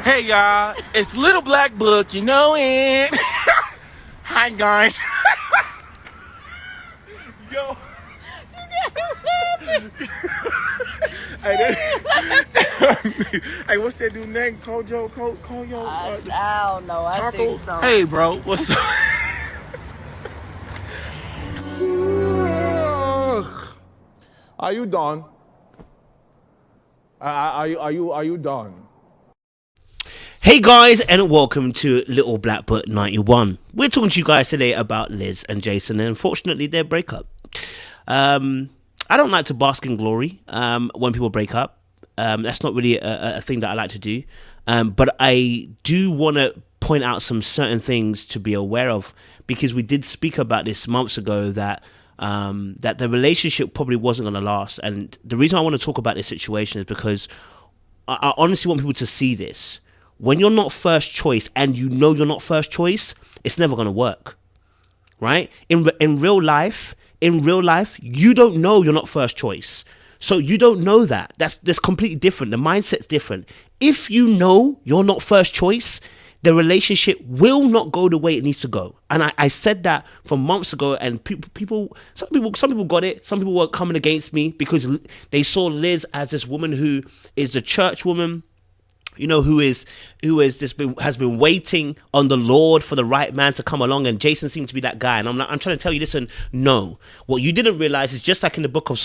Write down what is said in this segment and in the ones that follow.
Hey y'all, it's Little Black Book, you know it. Hi guys. Yo. Hey, what's that dude name? Kojo? Koyo? I don't know. I Taco? think so. Hey bro, what's up? Are you done? Are you done? Hey guys, and welcome to Little Black Book 91. We're talking to you guys today about Liz and Jason, and unfortunately their breakup. I don't like to bask in glory when people break up. That's not really a thing that I like to do. But I do want to point out some certain things to be aware of, because we did speak about this months ago that the relationship probably wasn't going to last. And the reason I want to talk about this situation is because I honestly want people to see this. When you're not first choice and you know you're not first choice, it's never going to work, right? In real life, you don't know you're not first choice. So you don't know that. That's completely different. The mindset's different. If you know you're not first choice, the relationship will not go the way it needs to go. And I said that from months ago, and some people got it. Some people were coming against me because they saw Liz as this woman who is a church woman, you know, who has been waiting on the Lord for the right man to come along, and Jason seemed to be that guy. And I'm trying to tell you, listen, no. What you didn't realize is just like in the book of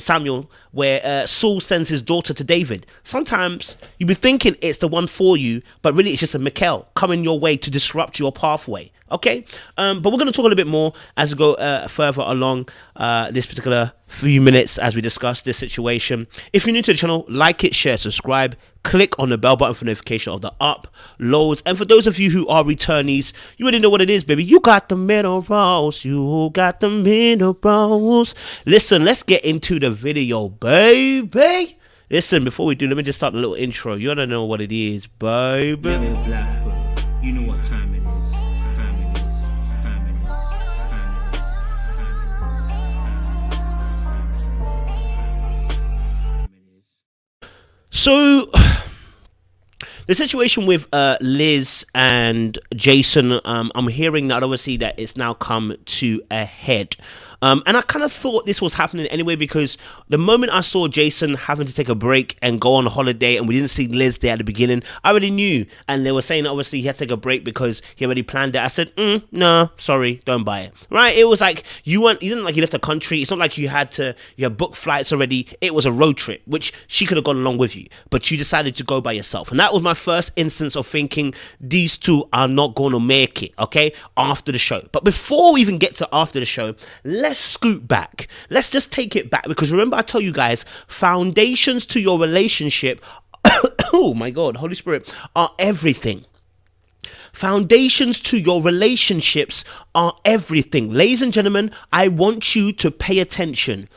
Samuel, where Saul sends his daughter to David. Sometimes you be thinking it's the one for you, but really it's just a Mikel coming your way to disrupt your pathway. Okay, but we're going to talk a little bit more as we go further along this particular few minutes as we discuss this situation. If you're new to the channel, like it, share, subscribe, click on the bell button for notification of the uploads. And for those of you who are returnees, you already know what it is, baby. You got the minerals. You got the minerals. Listen, let's get into the video, baby. Listen, before we do, let me just start a little intro. You don't know what it is, baby. Little Black Book, you know what time it is. So, the situation with Liz and Jason, I'm hearing that obviously that it's now come to a head. And I kind of thought this was happening anyway, because the moment I saw Jason having to take a break and go on a holiday and we didn't see Liz there at the beginning, I already knew. And they were saying obviously he had to take a break because he already planned it. I said, no, sorry, don't buy it. Right? It was like you didn't like you left the country. It's not like you had booked flights already. It was a road trip, which she could have gone along with you, but you decided to go by yourself. And that was my first instance of thinking these two are not going to make it, okay, after the show. But before we even get to after the show, let's scoot back. Let's just take it back, because remember I tell you guys, foundations to your relationship oh my God, Holy Spirit, are everything. Foundations to your relationships are everything. Ladies and gentlemen, I want you to pay attention.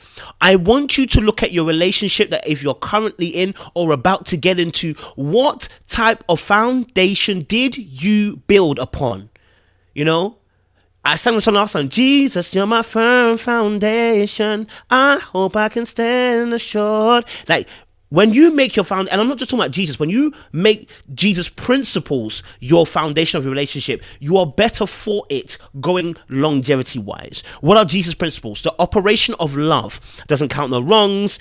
I want you to look at your relationship that if you're currently in or about to get into, what type of foundation did you build upon? You know, I sang the song last time, Jesus, you're my firm foundation. I hope I can stand assured. Like, when you make your and I'm not just talking about Jesus, when you make Jesus' principles your foundation of your relationship, you are better for it going longevity-wise. What are Jesus' principles? The operation of love. Doesn't count no wrongs,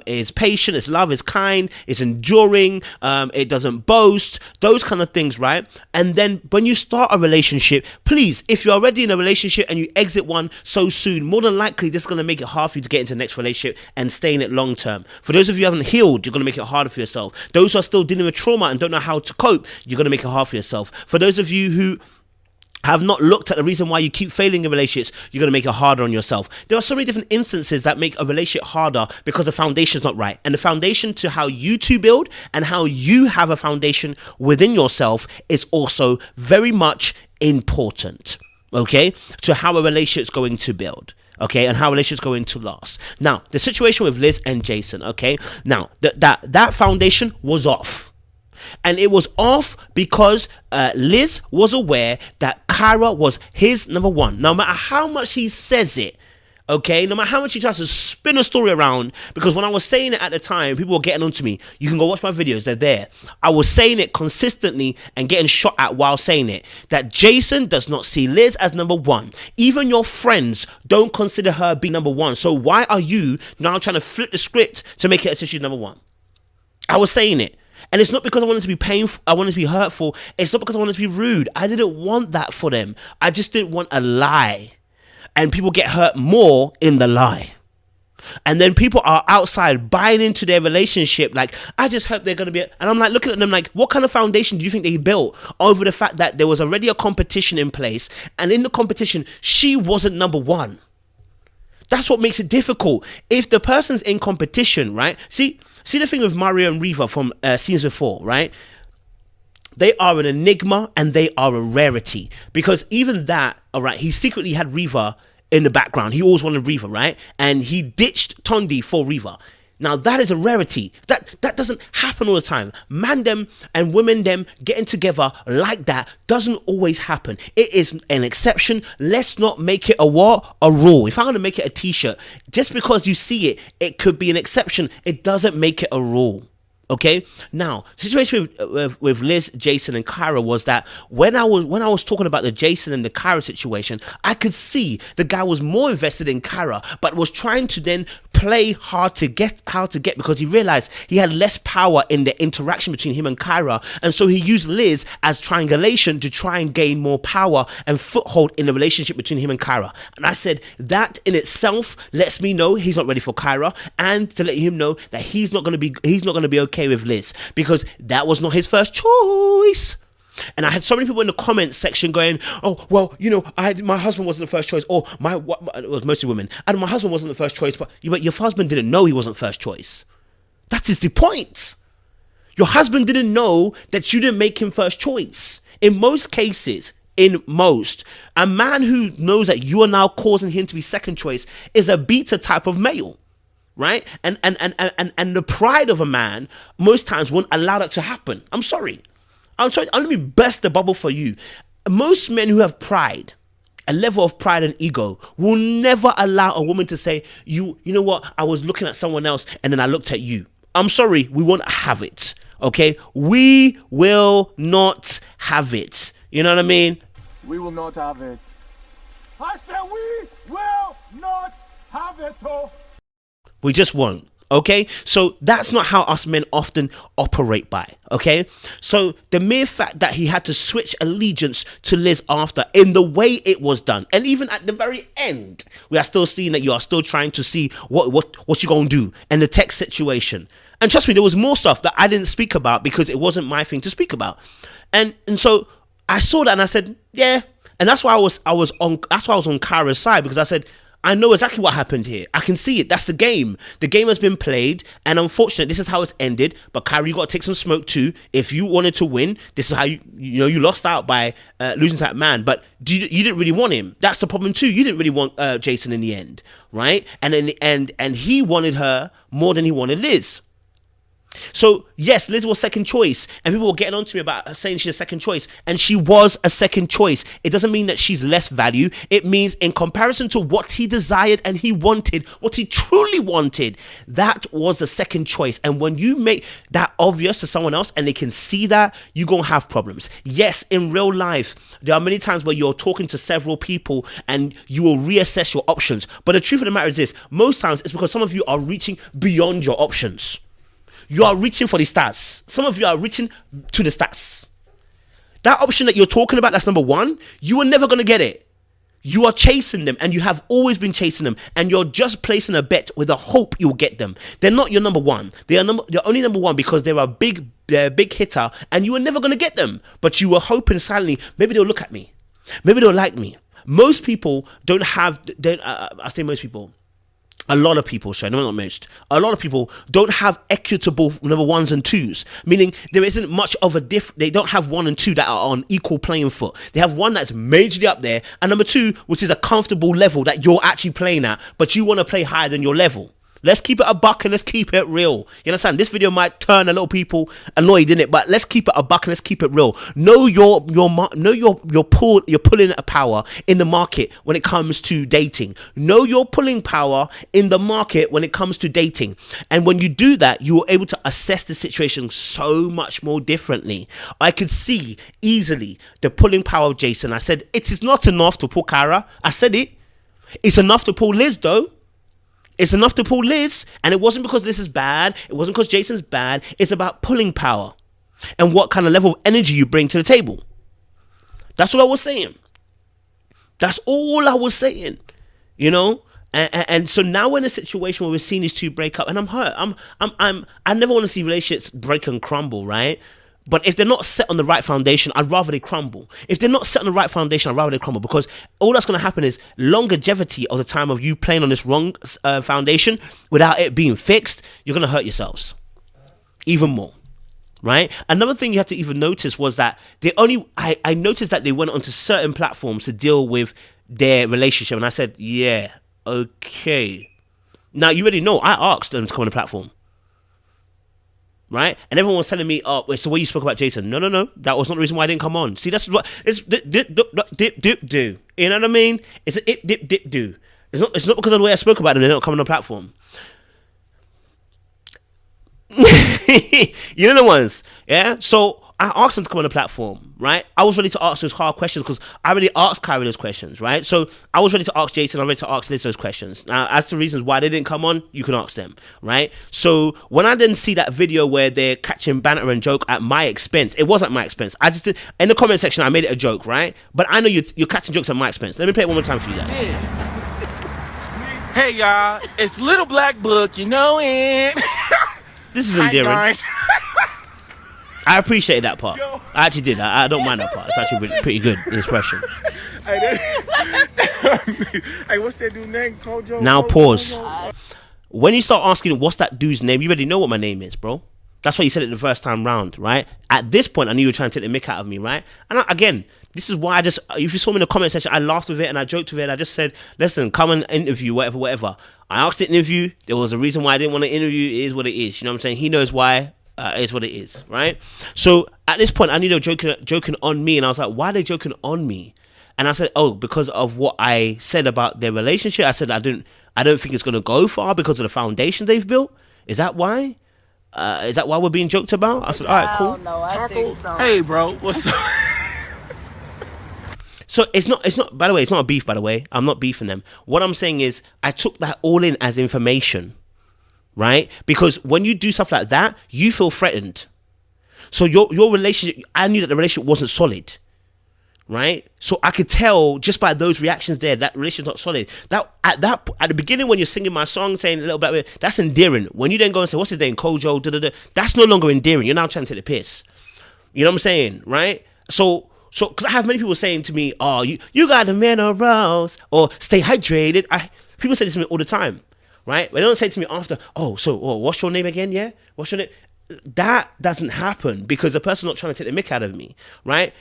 is patient, is love, is kind, is enduring, it doesn't boast, those kind of things, right? And then when you start a relationship, please, if you're already in a relationship and you exit one so soon, more than likely this is going to make it hard for you to get into the next relationship and stay in it long term. For those of you who haven't healed, you're going to make it harder for yourself. Those who are still dealing with trauma and don't know how to cope, you're going to make it hard for yourself. For those of you who have not looked at the reason why you keep failing in relationships, you're going to make it harder on yourself. There are so many different instances that make a relationship harder because the foundation's not right. And the foundation to how you two build and how you have a foundation within yourself is also very much important, okay, to how a relationship's going to build. Okay, and how relationships going to last. Now, the situation with Liz and Jason, okay? Now, that foundation was off. And it was off because Liz was aware that Kyra was his number one. No matter how much he says it, Okay, no matter how much he tries to spin a story around, because when I was saying it at the time, people were getting onto me. You can go watch my videos, they're there. I was saying it consistently and getting shot at while saying it, that Jason does not see Liz as number one. Even your friends don't consider her be number one. So why are you now trying to flip the script to make it as if she's number one? I was saying it. And it's not because I wanted to be painful, I wanted to be hurtful. It's not because I wanted to be rude. I didn't want that for them. I just didn't want a lie. And people get hurt more in the lie. And then people are outside buying into their relationship like, I just hope they're going to be... And I'm like looking at them like, what kind of foundation do you think they built over the fact that there was already a competition in place, and in the competition, she wasn't number one? That's what makes it difficult. If the person's in competition, right? See the thing with Mario and Reva from scenes before, right? They are an enigma and they are a rarity, because even that, all right, he secretly had Reva in the background. He always wanted Reva, right? And he ditched Tondi for Reva. Now that is a rarity. That doesn't happen all the time. Man them and women them getting together like that doesn't always happen. It is an exception. Let's not make it a what? A rule. If I'm going to make it a t-shirt, just because you see it, it could be an exception. It doesn't make it a rule. Okay, now the situation with Liz, Jason, and Kyra was that when I was talking about the Jason and the Kyra situation, I could see the guy was more invested in Kyra, but was trying to then play how to get because he realized he had less power in the interaction between him and Kyra, and so he used Liz as triangulation to try and gain more power and foothold in the relationship between him and Kyra. And I said that in itself lets me know he's not ready for Kyra, and to let him know that he's not going to be okay with Liz, because that was not his first choice. And I had so many people in the comments section going, oh, well, you know, my husband wasn't the first choice, or it was mostly women, and my husband wasn't the first choice, but your husband didn't know he wasn't first choice. That is the point. Your husband didn't know that you didn't make him first choice. In most cases, a man who knows that you are now causing him to be second choice is a beta type of male. Right? And the pride of a man most times won't allow that to happen. I'm sorry. Let me burst the bubble for you. Most men who have pride, a level of pride and ego, will never allow a woman to say, you know what, I was looking at someone else and then I looked at you. I'm sorry, we won't have it. Okay? We will not have it. You know what I mean? We will not have it. I said we will not have it. Oh. We just won't. Okay, so that's not how us men often operate by. Okay, so the mere fact that he had to switch allegiance to Liz after, in the way it was done, and even at the very end, we are still seeing that you are still trying to see what you gonna do, and the text situation. And trust me, there was more stuff that I didn't speak about because it wasn't my thing to speak about. And so I saw that and I said, yeah, and that's why I was on Kyra's side, because I said, I know exactly what happened here. I can see it. That's the game. The game has been played, and unfortunately, this is how it's ended. But Kyra, you got to take some smoke too. If you wanted to win, this is how you lost out by losing to that man. But you didn't really want him. That's the problem too. You didn't really want Jason in the end, right? And in the end, and he wanted her more than he wanted Liz. So yes, Liz was second choice, and people were getting on to me about her saying she's a second choice, and she was a second choice. It doesn't mean that she's less value. It means in comparison to what he desired and he wanted, what he truly wanted, that was a second choice. And when you make that obvious to someone else and they can see that, you're gonna have problems. Yes, in real life, there are many times where you're talking to several people and you will reassess your options. But the truth of the matter is this: most times it's because some of you are reaching beyond your options. You are reaching for the stars. Some of you are reaching to the stars. That option that you're talking about, that's number one, you are never going to get it. You are chasing them, and you have always been chasing them, and you're just placing a bet with a hope you'll get them. They're not your number one. They're only number one because they're a big hitter, and you are never going to get them. But you were hoping silently, maybe they'll look at me. Maybe they'll like me. Most people don't have, I say most people, a lot of people, sorry, no, not most. A lot of people don't have equitable number ones and twos, meaning there isn't much of a they don't have one and two that are on equal playing foot. They have one that's majorly up there, and number two, which is a comfortable level that you're actually playing at, but you want to play higher than your level. Let's keep it a buck and let's keep it real. You understand? This video might turn a lot of people annoyed, innit? But let's keep it a buck and let's keep it real. Know your pulling power in the market when it comes to dating. Know your pulling power in the market when it comes to dating. And when you do that, you are able to assess the situation so much more differently. I could see easily the pulling power of Jason. I said, it is not enough to pull Cara. I said it. It's enough to pull Liz, though. It's enough to pull Liz, and it wasn't because Liz is bad. It wasn't because Jason's bad. It's about pulling power and what kind of level of energy you bring to the table. That's what I was saying. That's all I was saying, you know. And so now we're in a situation where we're seeing these two break up, and I'm hurt. I never want to see relationships break and crumble, right? But if they're not set on the right foundation, I'd rather they crumble. If they're not set on the right foundation, I'd rather they crumble, because all that's going to happen is longevity of the time of you playing on this wrong foundation without it being fixed. You're going to hurt yourselves even more, right? Another thing you have to even notice was that I noticed that they went onto certain platforms to deal with their relationship, and I said, yeah, okay. Now, you already know, I asked them to come on the platform. Right? And everyone was telling me, oh, it's the way you spoke about Jason. No. That was not the reason why I didn't come on. See, that's what it's dip. You know what I mean? It's a dip. It's not because of the way I spoke about them, they're not coming on the platform. You know the ones, yeah? So I asked them to come on the platform, right? I was ready to ask those hard questions because I already asked Kyrie those questions, right? So I was ready to ask Jason, I'm ready to ask Liz those questions. Now, as to reasons why they didn't come on, you can ask them, right? So when I didn't see that video where they're catching banter and joke at my expense, it wasn't my expense. I just did, in the comment section, I made it a joke, right? But I know you're catching jokes at my expense. Let me play it one more time for you guys. Hey y'all, it's Little Black Book, you know it. This is endearing. Hi, guys. I appreciate that part. I actually did. I don't mind that part. It's actually pretty good expression. Hey, what's that dude's name? Kojo? Now Kojo? pause. When you start asking what's that dude's name, you already know what my name is, bro. That's why you said it the first time round, right? At this point, I knew you were trying to take the mick out of me, right? And again, this is why if you saw me in the comment section, I laughed with it and I joked with it. And I just said, listen, come and interview, whatever. I asked to interview. There was a reason why I didn't want to interview. It is what it is. You know what I'm saying? He knows why. It is what it is, right? So at this point, I knew they were joking on me. And I was like, why are they joking on me? And I said, oh, because of what I said about their relationship. I said, I don't think it's going to go far because of the foundation they've built. Is that why? Is that why we're being joked about? I said, all right, cool. No, I think so. Hey, bro, what's up? So it's not, by the way, it's not a beef, by the way. I'm not beefing them. What I'm saying is I took that all in as information, right? Because when you do stuff like that, you feel threatened. So your relationship, I knew that the relationship wasn't solid, right? So I could tell just by those reactions there that relationship's not solid. That at the beginning when you're singing my song, saying a little bit, that's endearing. When you then go and say, what's his name, Kojo, that's no longer endearing. You're now trying to take the piss. You know what I'm saying, right? So because I have many people saying to me, oh, you got the minerals, or stay hydrated. People say this to me all the time, right? But they don't say to me after, what's your name again? Yeah, what's your name? That doesn't happen because the person's not trying to take the mick out of me, right?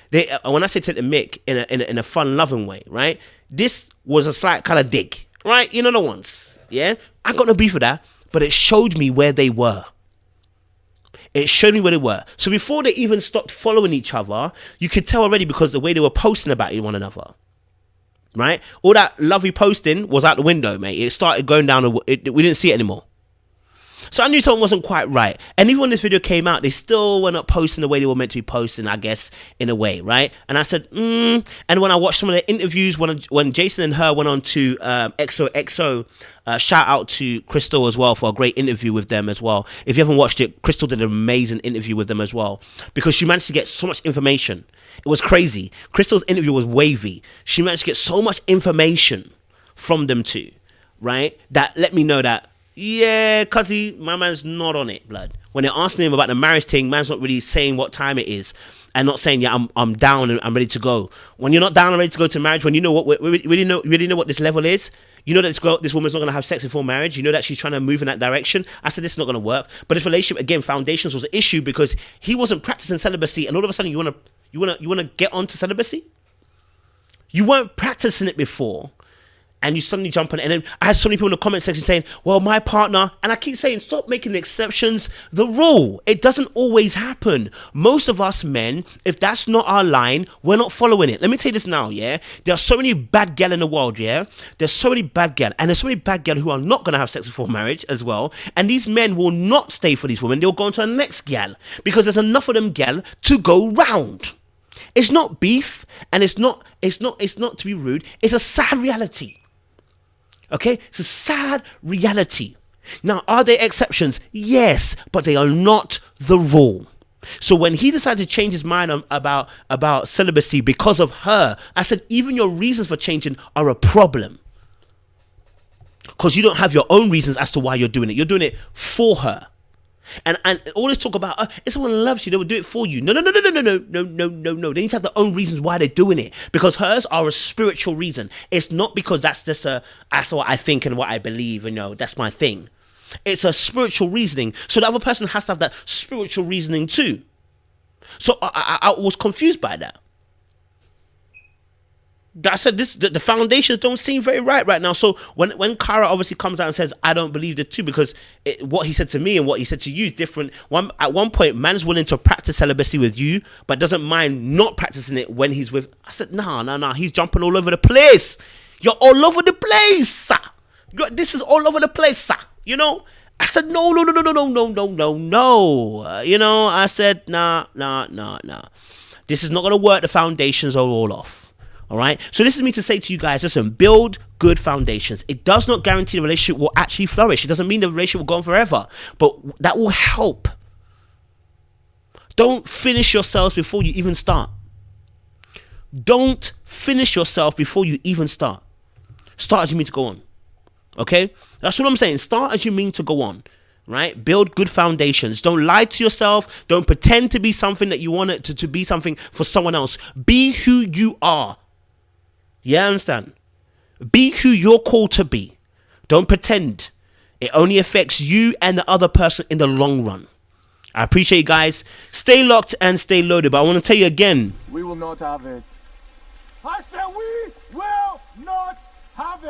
When I say take the mick in a fun, loving way, right? This was a slight kind of dig, right? You know the ones, yeah? I got no beef with that, but it showed me where they were. It showed me where they were. So before they even stopped following each other, you could tell already because the way they were posting about one another, right? All that lovely posting was out the window, mate. It started going down. We didn't see it anymore. So I knew something wasn't quite right. And even when this video came out, they still were not posting the way they were meant to be posting, I guess, in a way, right? And I said, And when I watched some of their interviews, when Jason and her went on to XOXO, shout out to Crystal as well for a great interview with them as well. If you haven't watched it, Crystal did an amazing interview with them as well because she managed to get so much information. It was crazy. Crystal's interview was wavy. She managed to get so much information from them two, right? That let me know that, yeah, cuzzy, my man's not on it, blood. When they're asking him about the marriage thing, man's not really saying what time it is and not saying, yeah, I'm down and I'm ready to go. When you're not down and ready to go to marriage, when you know what we really know what this level is, you know that this woman's not going to have sex before marriage. You know that she's trying to move in that direction. I said, this is not going to work. But this relationship, again, foundations was an issue because he wasn't practicing celibacy. And all of a sudden you want to get onto celibacy? You weren't practicing it before. and you suddenly jump on it. And then I had so many people in the comment section saying, well, my partner, and I keep saying, stop making the exceptions the rule. It doesn't always happen. Most of us men, if that's not our line, we're not following it. Let me tell you this now, yeah? There are so many bad gal in the world, yeah? There's so many bad gal, and there's so many bad gal who are not going to have sex before marriage as well. And these men will not stay for these women. They'll go on to the next gal because there's enough of them gal to go round. It's not beef, and it's not to be rude. It's a sad reality. Okay? It's a sad reality. Now, are there exceptions? Yes, but they are not the rule. So when he decided to change his mind about celibacy because of her, I said, even your reasons for changing are a problem. Because you don't have your own reasons as to why you're doing it. You're doing it for her. And all this talk about if someone loves you, they will do it for you. No. They need to have their own reasons why they're doing it, because hers are a spiritual reason. It's not because that's what I think and what I believe. That's my thing. It's a spiritual reasoning. So the other person has to have that spiritual reasoning too. So I was confused by that. I said the foundations don't seem very right now. So when Kara obviously comes out and says, I don't believe it too, because what he said to me and what he said to you is different. At one point, man's willing to practice celibacy with you, but doesn't mind not practicing it when he's with. I said, no. He's jumping all over the place. You're all over the place, sir. This is all over the place, sir. I said, no. I said, nah. This is not going to work. The foundations are all off. All right. So this is me to say to you guys, listen, build good foundations. It does not guarantee the relationship will actually flourish. It doesn't mean the relationship will go on forever, but that will help. Don't finish yourselves before you even start. Don't finish yourself before you even start. Start as you mean to go on. Okay. That's what I'm saying. Start as you mean to go on. Right? Build good foundations. Don't lie to yourself. Don't pretend to be something that you want it to be something for someone else. Be who you are. Yeah, understand? Be who you're called to be. Don't pretend. It only affects you and the other person in the long run. I appreciate you guys. Stay locked and stay loaded. But I want to tell you again. We will not have it. I said